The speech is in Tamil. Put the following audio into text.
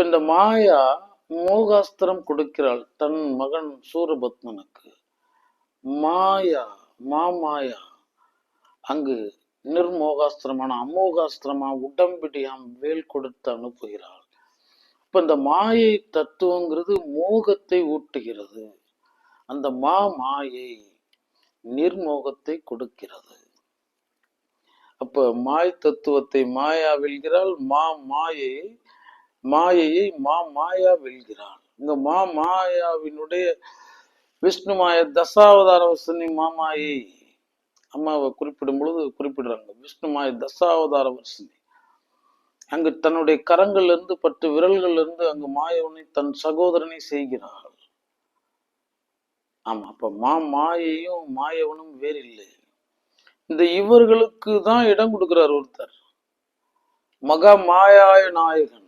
இப்ப இந்த மாயா மோகாஸ்திரம் கொடுக்கிறாள் தன் மகன் சூரபத்மனுக்கு. மாயா மாமாயா அங்கு நிர்மோகாஸ்திரமான அமோகாஸ்திரமா உடம்பிடியாம் வேல் கொடுத்து அனுப்புகிறாள். இப்ப இந்த மாயை தத்துவங்கிறது மோகத்தை ஊட்டுகிறது. அந்த மாயை நிர்மோகத்தை கொடுக்கிறது. அப்ப மாய் தத்துவத்தை மாயா வெல்கிறாள், மாயையை மாயா வெல்கிறாள். இந்த மாயாவினுடைய விஷ்ணு மாய தசாவதார வர்ஷினி மாமாயை அம்மாவை குறிப்பிடும் பொழுது குறிப்பிடுறாங்க. விஷ்ணு மாய தசாவதார வர்ஷினி அங்கு தன்னுடைய கரங்கள்ல இருந்து 10 விரல்கள்ல இருந்து அங்கு மாயவனை தன் சகோதரனை செய்கிறாள். ஆமா, அப்ப மாயையும் மாயவனும் வேறில்லை. இந்த இவர்களுக்கு தான் இடம் கொடுக்கிறார் ஒருத்தர், மகா மாயாய நாயகன்.